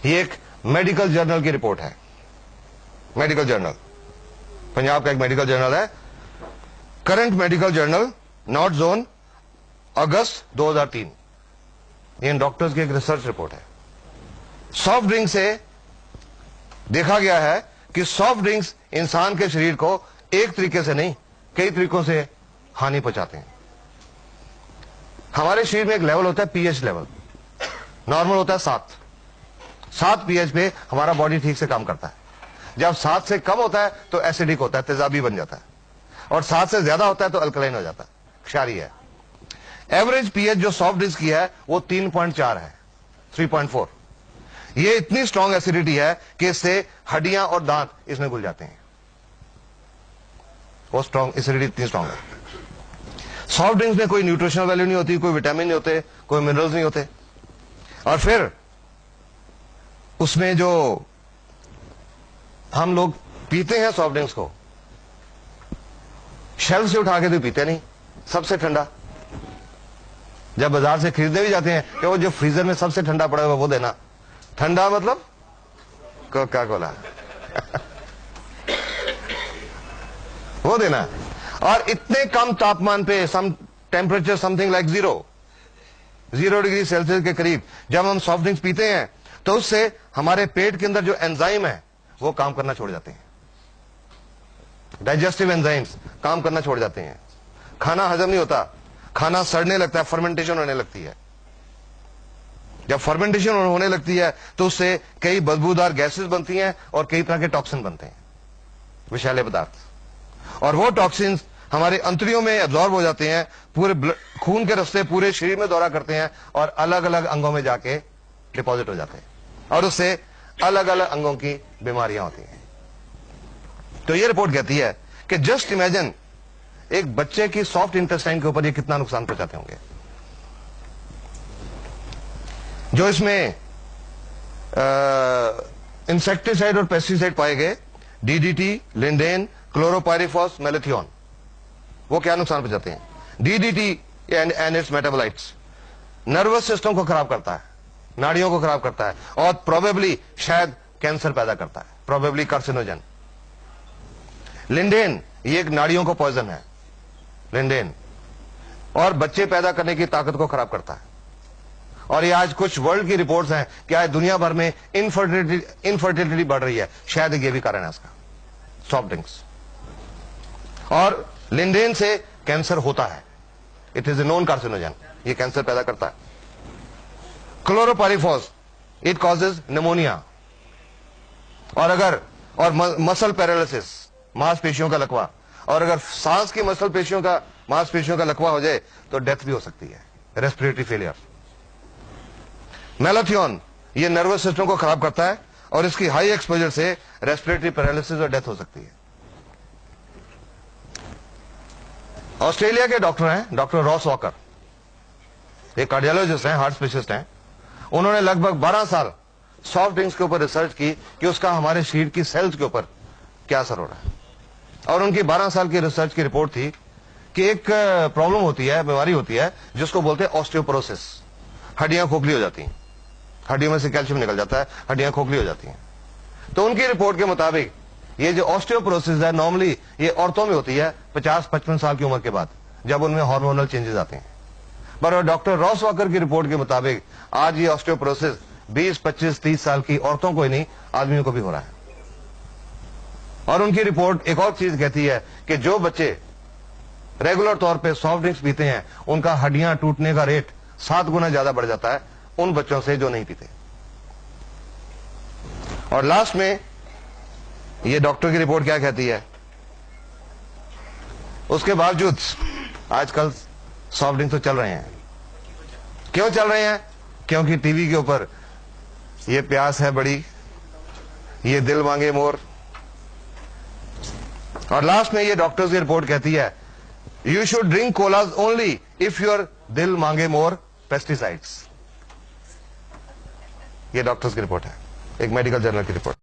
ये एक medical journal की रिपोर्ट है, मेडिकल जर्नल, पंजाब का एक मेडिकल जर्नल है, current medical journal, north zone, अगस्त 2003। ये इन डॉक्टर्स की एक रिसर्च रिपोर्ट है। सॉफ्ट ड्रिंक से देखा गया है कि सॉफ्ट ड्रिंक्स इंसान के शरीर को एक तरीके से नहीं, कई तरीकों से हानि पहुंचाते हैं। हमारे शरीर में एक लेवल होता है पीएच लेवल, नॉर्मल होता है 7 पीएच पे हमारा बॉडी ठीक से काम करता है। जब 7 से कम होता है तो एसिडिक होता है, तेजाबी बन जाता है, और 7 से ज्यादा होता है तो अल्कलाइन हो जाता है, क्षारीय है। एवरेज पीएच जो सॉफ्ट ड्रिंक्स की है वो 3.4 है, 3.4। ये इतनी स्ट्रॉन्ग एसिडिटी है कि इससे हड्डियां और दांत इसमें घुल जाते हैं। वो स्ट्रॉन्ग एसिडिटी इतनी स्ट्रॉन्ग है। सॉफ्ट ड्रिंक्स में कोई न्यूट्रिशनल वैल्यू नहीं होती, कोई विटामिन नहीं होते, कोई मिनरल्स नहीं होते। और फिर उसमें जो हम लोग पीते हैं सॉफ्ट ड्रिंक्स को, शेल्फ से उठा के तो पीते नहीं, सबसे ठंडा। जब बाजार से खरीदने भी जाते हैं कि वो जो फ्रीजर में सबसे ठंडा पड़ा हुआ वो देना। ठंडा मतलब कोका कोला वो देना। और इतने कम तापमान पे, some temperature something like 0 degree Celsius के करीब जब हम सॉफ्ट ड्रिंक्स पीते हैं तो उससे हमारे पेट के अंदर जो एंजाइम है वो काम करना छोड़ जाते हैं। डाइजेस्टिव एंजाइम्स काम करना छोड़ जाते हैं। खाना हजम नहीं होता, खाना सड़ने लगता है, फर्मेंटेशन होने लगती है। जब फर्मेंटेशन होने लगती है तो उससे कई बदबूदार गैसेस बनती हैं और कई तरह के टॉक्सिन बनते हैं, विषैले पदार्थ। और वो टॉक्सिन्स हमारे अंतड़ियों में एब्जॉर्ब हो जाते हैं, पूरे खून के रास्ते पूरे शरीर में दौरा करते हैं और अलग अलग अंगों में जाके डिपॉजिट हो जाते हैं, और उससे अलग अलग अंगों की बीमारियां होती हैं। तो ये रिपोर्ट कहती है कि जस्ट इमेजिन एक बच्चे की सॉफ्ट इंटेस्टाइन के ऊपर ये कितना नुकसान पहुंचाते होंगे। जो इसमें इंसेक्टिसाइड और पेस्टिसाइड पाए गए, डीडीटी, लिंडेन, क्लोरोपाइरिफॉस, मेलेथियोन, वो क्या नुकसान पहुंचाते हैं। DDT and it's metabolites nervous system को खराब करता है, नाड़ियों को खराब करता है, और प्रोबेबली शायद कैंसर पैदा करता है, प्रोबेबली कार्सिनोजन। लिंडेन ये एक नाड़ियों को पॉइजन है, लिंडेन, और बच्चे पैदा करने की ताकत को खराब करता है। और ये आज कुछ वर्ल्ड की रिपोर्ट्स हैं कि आज दुनिया भर में इनफर्टिलिटी बढ़ रही है, शायद ये भी कारण है इसका, सॉफ्ट ड्रिंक्स। और लिंडेन से कैंसर होता है, it is a known carcinogen, ये कैंसर पैदा करता है। क्लोरोपाइरिफॉस इट कॉजेज निमोनिया, और मसल पैरालिसिस, मांसपेशियों का लकवा, और अगर सांस की मांसपेशियों का लकवा हो जाए तो डेथ भी हो सकती है, रेस्पिरेटरी फेलियर। मेलाथियोन ये नर्वस सिस्टम को खराब करता है, और इसकी हाई एक्सपोजर से रेस्पिरेटरी पैरालिसिस और डेथ हो सकती है। ऑस्ट्रेलिया के डॉक्टर हैं, डॉक्टर रॉस वॉकर, एक कार्डियोलॉजिस्ट हैं, हार्ट स्पेशलिस्ट हैं। उन्होंने लगभग 12 साल सॉफ्ट ड्रिंक्स के ऊपर रिसर्च की कि उसका हमारे शरीर की सेल्स के ऊपर क्या असर हो रहा है। और उनकी 12 साल की रिसर्च की रिपोर्ट थी कि एक प्रॉब्लम होती है, बीमारी होती है, जिसको बोलते हैं ऑस्टियोपोरोसिस। हड्डियां खोखली हो जाती हैं, हड्डियों में से कैल्शियम निकल जाता है, हड्डियां खोखली हो जाती हैं। तो उनकी रिपोर्ट के मुताबिक ये जो ऑस्टियोपोरोसिस है, नॉर्मली ये औरतों में होती है 50-55 साल की उम्र के बाद, जब उनमें हार्मोनल चेंजेस आते हैं। पर डॉक्टर रॉस वॉकर की रिपोर्ट के मुताबिक आज ये ऑस्टियोपोरोसिस 20, 25, 30 साल की औरतों को ही नहीं, आदमियों को भी हो रहा है। और उनकी रिपोर्ट एक और चीज कहती है कि जो बच्चे रेगुलर तौर पे सॉफ्ट ड्रिंक्स पीते हैं, उनका हड्डियां टूटने का रेट 7 गुना ज्यादा बढ़ जाता है उन बच्चों से जो नहीं पीते। और लास्ट में ये डॉक्टर की रिपोर्ट क्या कहती है, उसके बावजूद आजकल सॉफ्ट ड्रिंक्स तो चल रहे हैं। क्यों चल रहे हैं? क्योंकि टीवी के ऊपर ये प्यास है बड़ी, ये दिल मांगे मोर। और लास्ट में ये डॉक्टर्स की रिपोर्ट कहती है, you should drink collage only if your दिल मांगे मोर पेस्टिसाइड्स। ये डॉक्टर्स की रिपोर्ट है, एक मेडिकल जर्नल की रिपोर्ट।